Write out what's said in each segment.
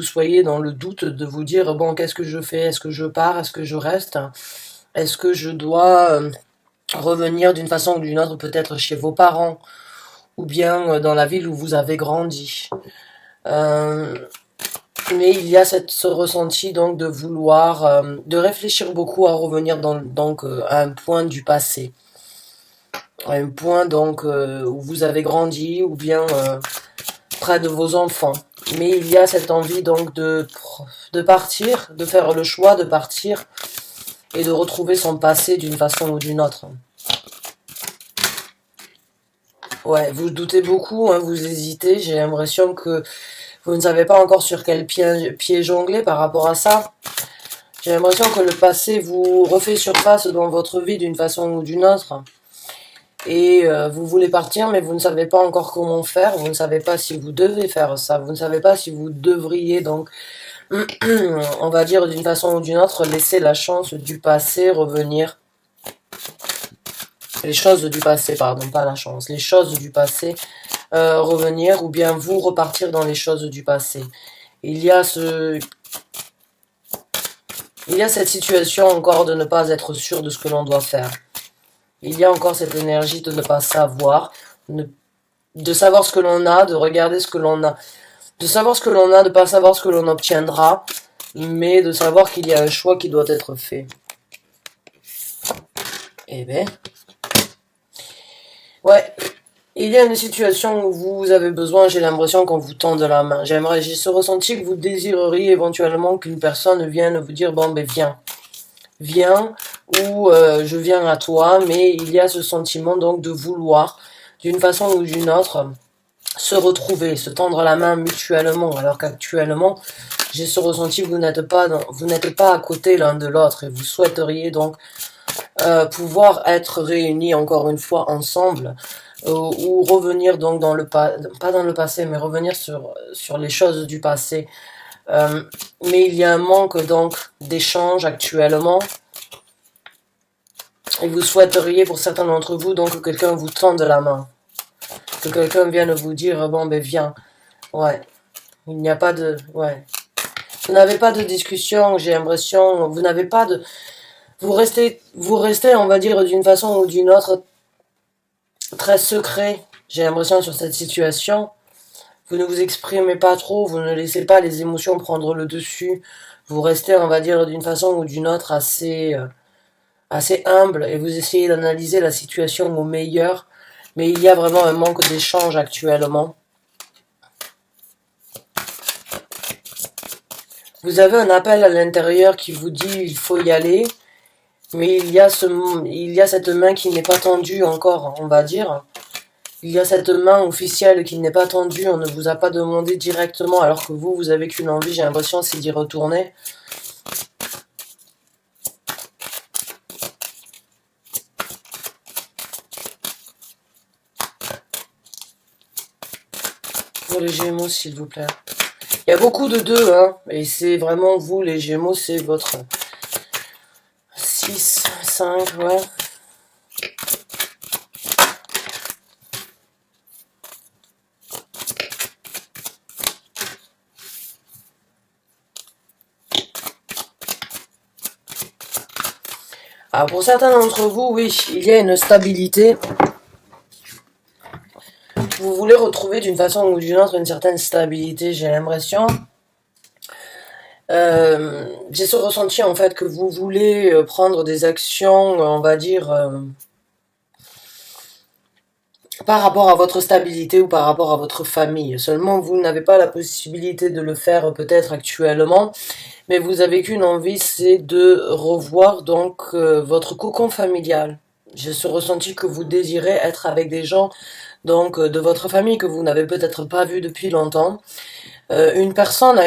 vous soyez dans le doute de vous dire, bon, qu'est-ce que je fais? Est-ce que je pars? Est-ce que je reste? Est-ce que je dois revenir d'une façon ou d'une autre, peut-être chez vos parents, ou bien dans la ville où vous avez grandi? Mais il y a ce ressenti donc de vouloir, de réfléchir beaucoup à revenir à un point du passé. À un point donc où vous avez grandi, ou bien près de vos enfants. Mais il y a cette envie donc de partir, de faire le choix de partir et de retrouver son passé d'une façon ou d'une autre. Ouais, vous doutez beaucoup, hein, vous hésitez, j'ai l'impression que vous ne savez pas encore sur quel pied jongler par rapport à ça. J'ai l'impression que le passé vous refait surface dans votre vie d'une façon ou d'une autre. Et vous voulez partir, mais vous ne savez pas encore comment faire, vous ne savez pas si vous devez faire ça, vous ne savez pas si vous devriez donc, on va dire d'une façon ou d'une autre, laisser la chance du passé revenir. Les choses du passé, pardon, pas la chance, les choses du passé revenir, ou bien vous repartir dans les choses du passé. Il y a cette situation encore de ne pas être sûr de ce que l'on doit faire. Il y a encore cette énergie de ne pas savoir, de savoir ce que l'on a, de regarder ce que l'on a, de savoir ce que l'on a, de ne pas savoir ce que l'on obtiendra, mais de savoir qu'il y a un choix qui doit être fait. Eh ben, ouais, il y a une situation où vous avez besoin, j'ai l'impression qu'on vous tend de la main. J'ai ce ressenti que vous désireriez éventuellement qu'une personne vienne vous dire, bon ben viens, ou je viens à toi, mais il y a ce sentiment donc de vouloir, d'une façon ou d'une autre, se retrouver, se tendre la main mutuellement, alors qu'actuellement, j'ai ce ressenti que vous n'êtes pas à côté l'un de l'autre, et vous souhaiteriez donc pouvoir être réunis encore une fois ensemble, ou revenir donc pas dans le passé, mais revenir sur les choses du passé. Mais il y a un manque donc d'échange actuellement, et vous souhaiteriez pour certains d'entre vous donc que quelqu'un vous tende la main, que quelqu'un vienne vous dire bon ben viens. Ouais, il n'y a pas de, ouais, vous n'avez pas de discussion, j'ai l'impression, vous n'avez pas de, vous restez on va dire d'une façon ou d'une autre très secret, j'ai l'impression, sur cette situation. Vous ne vous exprimez pas trop, vous ne laissez pas les émotions prendre le dessus, vous restez on va dire d'une façon ou d'une autre assez humble, et vous essayez d'analyser la situation au meilleur, mais il y a vraiment un manque d'échange actuellement. Vous avez un appel à l'intérieur qui vous dit il faut y aller, mais il y a cette main qui n'est pas tendue encore, on va dire. Il y a cette main officielle qui n'est pas tendue, on ne vous a pas demandé directement, alors que vous avez qu'une envie, j'ai l'impression, c'est d'y retourner. Pour les Gémeaux, s'il vous plaît. Il y a beaucoup de 2, hein, et c'est vraiment vous, les Gémeaux, c'est votre 6, 5, ouais. Alors pour certains d'entre vous, oui, il y a une stabilité. Vous voulez retrouver d'une façon ou d'une autre une certaine stabilité, j'ai l'impression. J'ai ce ressenti en fait que vous voulez prendre des actions, on va dire, par rapport à votre stabilité ou par rapport à votre famille. Seulement, vous n'avez pas la possibilité de le faire peut-être actuellement, mais vous avez qu'une envie, c'est de revoir donc votre cocon familial. J'ai ce ressenti que vous désirez être avec des gens donc de votre famille que vous n'avez peut-être pas vu depuis longtemps. Une personne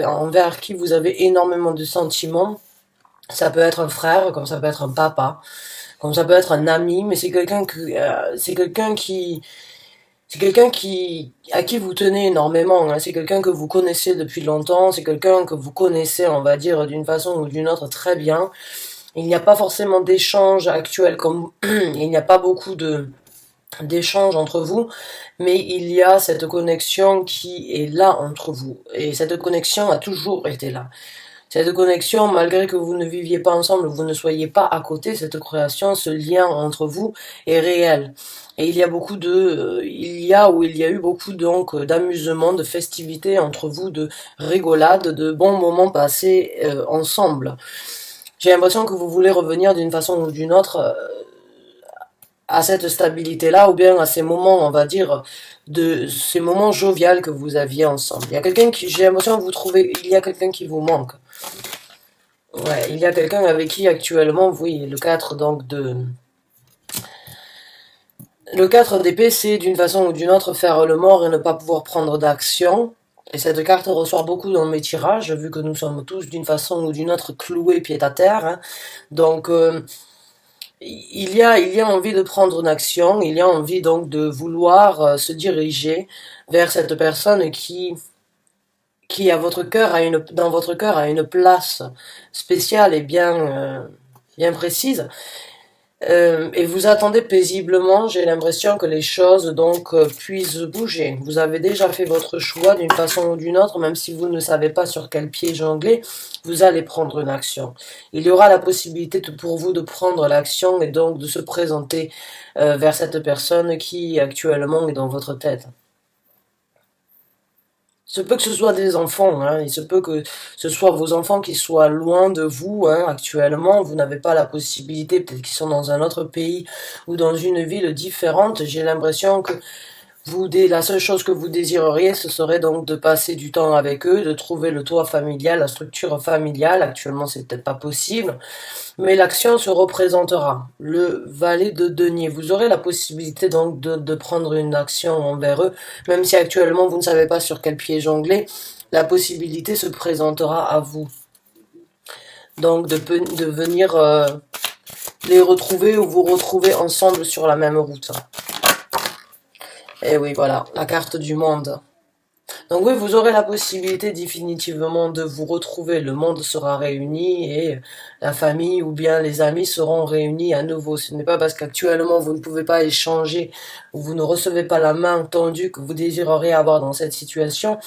envers qui vous avez énormément de sentiments. Ça peut être un frère, comme ça peut être un papa, comme ça peut être un ami, mais c'est quelqu'un à qui vous tenez énormément, hein. C'est quelqu'un que vous connaissez depuis longtemps, c'est quelqu'un que vous connaissez, on va dire, d'une façon ou d'une autre très bien. Il n'y a pas forcément d'échange actuel, comme il n'y a pas beaucoup d'échange entre vous, mais il y a cette connexion qui est là entre vous. Et cette connexion a toujours été là. Cette connexion, malgré que vous ne viviez pas ensemble, vous ne soyez pas à côté, cette création, ce lien entre vous est réel. Et il y a beaucoup de, il y a eu beaucoup donc d'amusement, de festivités entre vous, de rigolades, de bons moments passés ensemble. J'ai l'impression que vous voulez revenir d'une façon ou d'une autre à cette stabilité-là, ou bien à ces moments, on va dire, de ces moments joviaux que vous aviez ensemble. Il y a quelqu'un qui, j'ai l'impression que vous trouvez, il y a quelqu'un qui vous manque. Ouais, il y a quelqu'un avec qui actuellement, oui, le 4 donc de... Le 4 d'épée, c'est d'une façon ou d'une autre faire le mort et ne pas pouvoir prendre d'action. Et cette carte ressort beaucoup dans mes tirages, vu que nous sommes tous d'une façon ou d'une autre cloués pied à terre. Hein. Donc, il y a envie de prendre une action, il y a envie donc de vouloir se diriger vers cette personne qui à votre cœur a une, dans votre cœur a une place spéciale et bien précise. Et vous attendez paisiblement, j'ai l'impression que les choses donc puissent bouger. Vous avez déjà fait votre choix d'une façon ou d'une autre, même si vous ne savez pas sur quel pied jongler, vous allez prendre une action. Il y aura la possibilité pour vous de prendre l'action et donc de se présenter vers cette personne qui actuellement est dans votre tête. Il se peut que ce soit des enfants, hein, il se peut que ce soit vos enfants qui soient loin de vous, hein, actuellement, vous n'avez pas la possibilité, peut-être qu'ils sont dans un autre pays ou dans une ville différente, j'ai l'impression que la seule chose que vous désireriez, ce serait donc de passer du temps avec eux, de trouver le toit familial, la structure familiale, actuellement c'est peut-être pas possible, mais l'action se représentera. Le valet de denier. Vous aurez la possibilité donc de prendre une action envers eux, même si actuellement vous ne savez pas sur quel pied jongler, la possibilité se présentera à vous. Donc de venir les retrouver ou vous retrouver ensemble sur la même route. Et oui, voilà, la carte du monde. Donc oui, vous aurez la possibilité définitivement de vous retrouver. Le monde sera réuni et la famille ou bien les amis seront réunis à nouveau. Ce n'est pas parce qu'actuellement vous ne pouvez pas échanger ou vous ne recevez pas la main tendue que vous désireriez avoir dans cette situation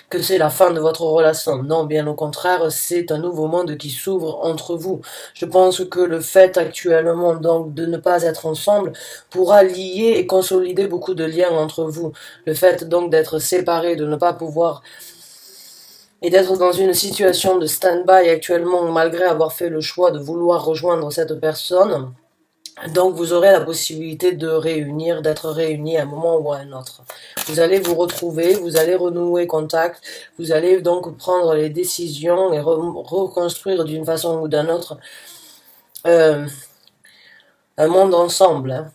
que c'est la fin de votre relation. Non, bien au contraire, c'est un nouveau monde qui s'ouvre entre vous. Je pense que le fait actuellement donc de ne pas être ensemble pourra lier et consolider beaucoup de liens entre vous. Le fait donc d'être séparés, de ne pas pouvoir et d'être dans une situation de stand-by actuellement malgré avoir fait le choix de vouloir rejoindre cette personne. Donc vous aurez la possibilité de réunir, d'être réunis à un moment ou à un autre. Vous allez vous retrouver, vous allez renouer contact, vous allez donc prendre les décisions et reconstruire d'une façon ou d'une autre un monde ensemble. Hein.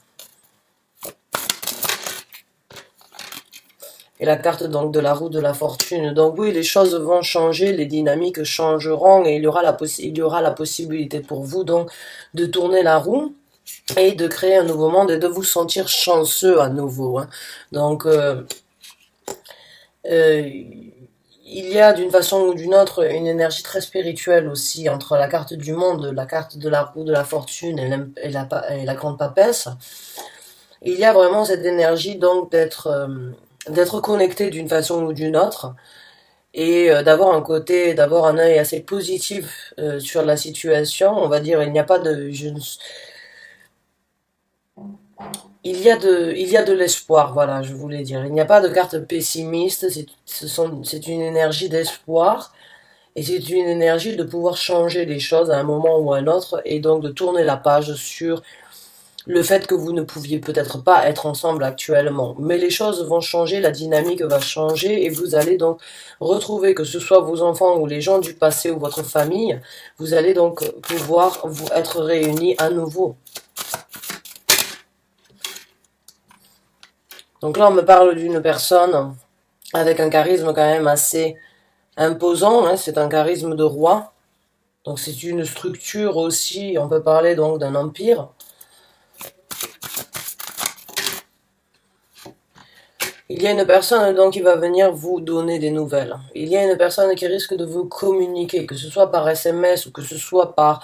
Et la carte donc de la roue de la fortune. Donc oui, les choses vont changer, les dynamiques changeront et il y aura la possibilité pour vous donc de tourner la roue et de créer un nouveau monde et de vous sentir chanceux à nouveau. Hein. Donc, il y a d'une façon ou d'une autre une énergie très spirituelle aussi entre la carte du monde, la carte de la roue de la fortune et la grande papesse. Il y a vraiment cette énergie donc d'être connecté d'une façon ou d'une autre et d'avoir un œil assez positif sur la situation. On va dire, il n'y a pas de... il y a de l'espoir, voilà, je voulais dire. Il n'y a pas de carte pessimiste, c'est une énergie d'espoir, et c'est une énergie de pouvoir changer les choses à un moment ou à un autre, et donc de tourner la page sur le fait que vous ne pouviez peut-être pas être ensemble actuellement. Mais les choses vont changer, la dynamique va changer, et vous allez donc retrouver, que ce soit vos enfants ou les gens du passé ou votre famille, vous allez donc pouvoir vous être réunis à nouveau. Donc là, on me parle d'une personne avec un charisme quand même assez imposant, hein, c'est un charisme de roi. Donc c'est une structure aussi, on peut parler donc d'un empire. Il y a une personne donc qui va venir vous donner des nouvelles. Il y a une personne qui risque de vous communiquer, que ce soit par SMS ou que ce soit par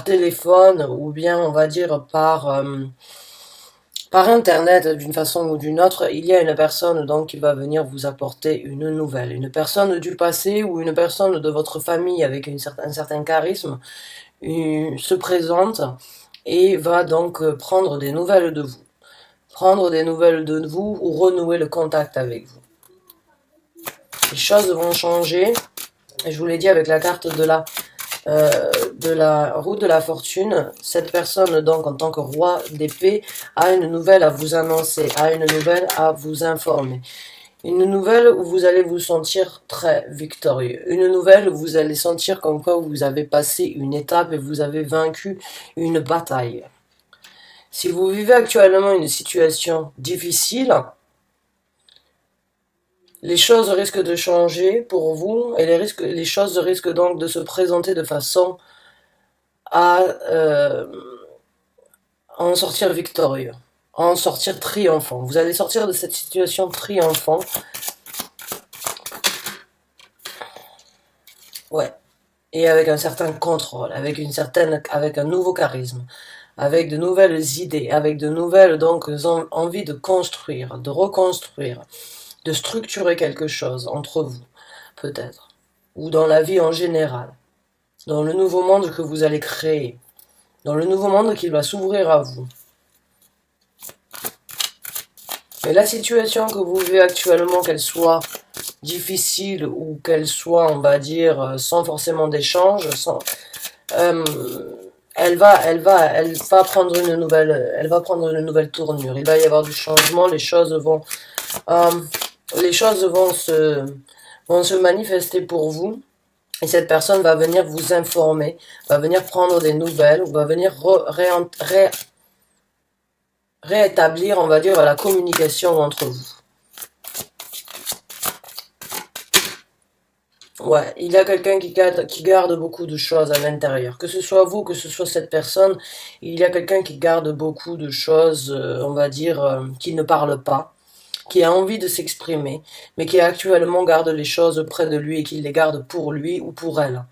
téléphone ou bien on va dire Par internet, d'une façon ou d'une autre, il y a une personne donc qui va venir vous apporter une nouvelle. Une personne du passé ou une personne de votre famille avec un certain charisme se présente et va donc prendre des nouvelles de vous. Prendre des nouvelles de vous ou renouer le contact avec vous. Les choses vont changer. Et je vous l'ai dit avec la carte de la roue de la fortune, cette personne donc en tant que roi d'épée a une nouvelle à vous annoncer, a une nouvelle à vous informer. Une nouvelle où vous allez vous sentir très victorieux. Une nouvelle où vous allez sentir comme quoi vous avez passé une étape et vous avez vaincu une bataille. Si vous vivez actuellement une situation difficile, les choses risquent de changer pour vous et les choses risquent donc de se présenter de façon à en sortir victorieux, à en sortir triomphant. Vous allez sortir de cette situation triomphant. Ouais. Et avec un certain contrôle, avec un nouveau charisme, avec de nouvelles idées, avec de nouvelles donc envies de construire, de reconstruire, de structurer quelque chose entre vous, peut-être, ou dans la vie en général, dans le nouveau monde que vous allez créer, dans le nouveau monde qui va s'ouvrir à vous. Mais la situation que vous vivez actuellement, qu'elle soit difficile ou qu'elle soit, on va dire, sans forcément d'échange, elle va prendre une nouvelle tournure. Il va y avoir du changement, euh, vont se manifester pour vous. Et cette personne va venir vous informer, va venir prendre des nouvelles, ou va venir réétablir, on va dire, la communication entre vous. Ouais, il y a quelqu'un qui garde beaucoup de choses à l'intérieur. Que ce soit vous, que ce soit cette personne, il y a quelqu'un qui garde beaucoup de choses, on va dire, qui ne parle pas, qui a envie de s'exprimer, mais qui actuellement garde les choses près de lui et qui les garde pour lui ou pour elle.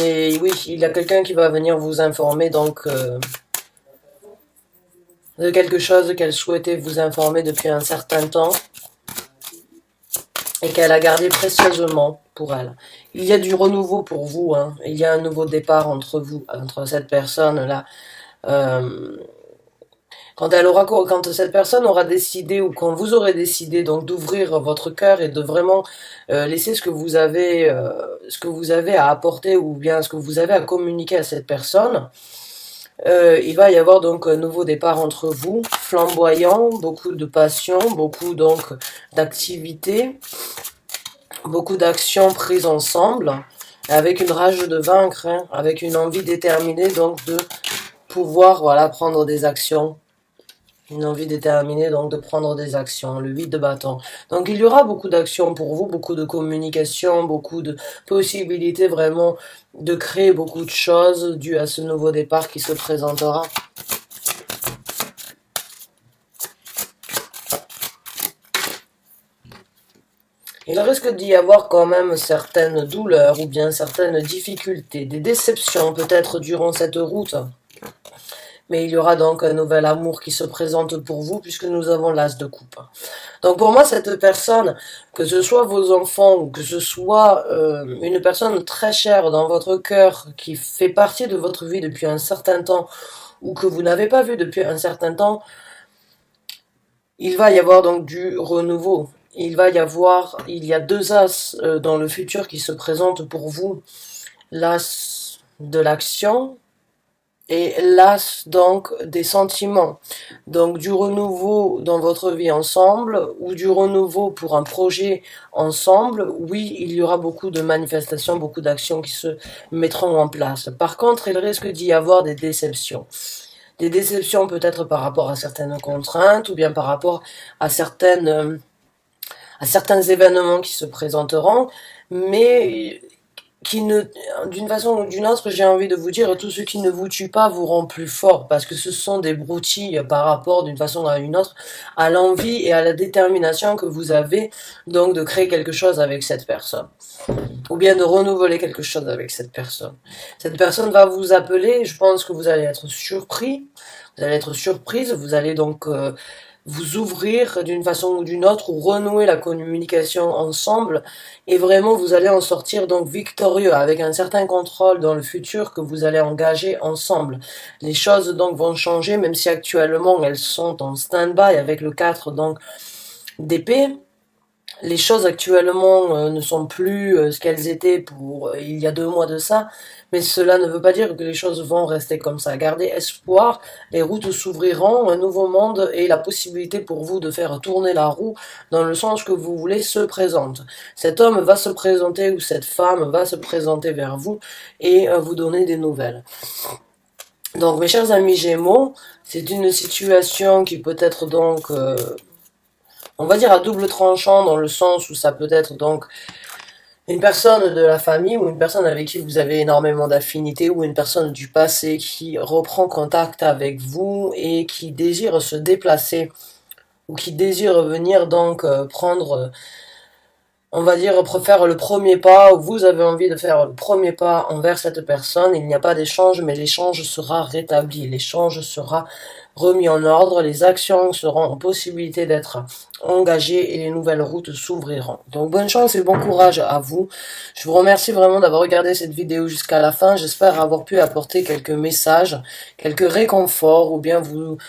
Mais oui, il y a quelqu'un qui va venir vous informer donc de quelque chose qu'elle souhaitait vous informer depuis un certain temps et qu'elle a gardé précieusement pour elle. Il y a du renouveau pour vous, hein. Il y a un nouveau départ entre vous, entre cette personne-là. Quand cette personne aura décidé ou quand vous aurez décidé donc d'ouvrir votre cœur et de vraiment laisser ce que vous avez à apporter ou bien ce que vous avez à communiquer à cette personne, il va y avoir donc un nouveau départ entre vous, flamboyant, beaucoup de passion, beaucoup donc d'activités, beaucoup d'actions prises ensemble, avec une rage de vaincre, hein, avec une envie déterminée donc de pouvoir prendre des actions. Une envie déterminée donc de prendre des actions, le 8 de bâton. Donc il y aura beaucoup d'actions pour vous, beaucoup de communication, beaucoup de possibilités vraiment de créer beaucoup de choses dues à ce nouveau départ qui se présentera. Il risque d'y avoir quand même certaines douleurs ou bien certaines difficultés, des déceptions peut-être durant cette route. Mais il y aura donc un nouvel amour qui se présente pour vous puisque nous avons l'as de coupe. Donc pour moi, cette personne, que ce soit vos enfants ou que ce soit une personne très chère dans votre cœur qui fait partie de votre vie depuis un certain temps ou que vous n'avez pas vu depuis un certain temps, il va y avoir donc du renouveau. Il y a deux as dans le futur qui se présentent pour vous. L'as de l'action et l'as donc des sentiments, donc du renouveau dans votre vie ensemble ou du renouveau pour un projet ensemble. Oui, il y aura beaucoup de manifestations, beaucoup d'actions qui se mettront en place. Par contre, il risque d'y avoir des déceptions peut-être par rapport à certaines contraintes ou bien par rapport à certains événements qui se présenteront, mais qui ne, d'une façon ou d'une autre, j'ai envie de vous dire, tout ce qui ne vous tue pas vous rend plus fort, parce que ce sont des broutilles par rapport, d'une façon à une autre, à l'envie et à la détermination que vous avez, donc de créer quelque chose avec cette personne. Ou bien de renouveler quelque chose avec cette personne. Cette personne va vous appeler, je pense que vous allez être surpris, vous allez être surprise, vous allez donc vous ouvrir d'une façon ou d'une autre, ou renouer la communication ensemble, et vraiment vous allez en sortir donc victorieux, avec un certain contrôle dans le futur que vous allez engager ensemble. Les choses donc vont changer, même si actuellement elles sont en stand-by avec le 4 donc d'épée. Les choses actuellement ne sont plus ce qu'elles étaient pour il y a 2 mois de ça, mais cela ne veut pas dire que les choses vont rester comme ça. Gardez espoir, les routes s'ouvriront, un nouveau monde et la possibilité pour vous de faire tourner la roue dans le sens que vous voulez se présente. Cet homme va se présenter ou cette femme va se présenter vers vous et vous donner des nouvelles. Donc mes chers amis Gémeaux, c'est une situation qui peut être donc on va dire à double tranchant, dans le sens où ça peut être donc une personne de la famille ou une personne avec qui vous avez énormément d'affinité ou une personne du passé qui reprend contact avec vous et qui désire se déplacer ou qui désire venir donc prendre, on va dire, faire le premier pas, ou vous avez envie de faire le premier pas envers cette personne. Il n'y a pas d'échange, mais l'échange sera rétabli, l'échange sera remis en ordre, les actions seront en possibilité d'être engagées et les nouvelles routes s'ouvriront. Donc bonne chance et bon courage à vous. Je vous remercie vraiment d'avoir regardé cette vidéo jusqu'à la fin. J'espère avoir pu apporter quelques messages, quelques réconforts, ou bien vous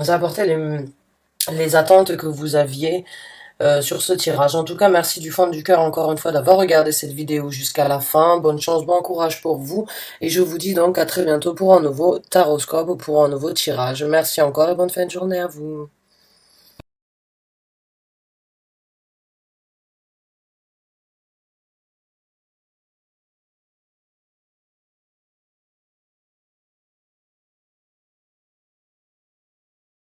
apporter les attentes que vous aviez sur ce tirage. En tout cas, merci du fond du cœur encore une fois d'avoir regardé cette vidéo jusqu'à la fin. Bonne chance, bon courage pour vous. Et je vous dis donc à très bientôt pour un nouveau taroscope ou pour un nouveau tirage. Merci encore et bonne fin de journée à vous.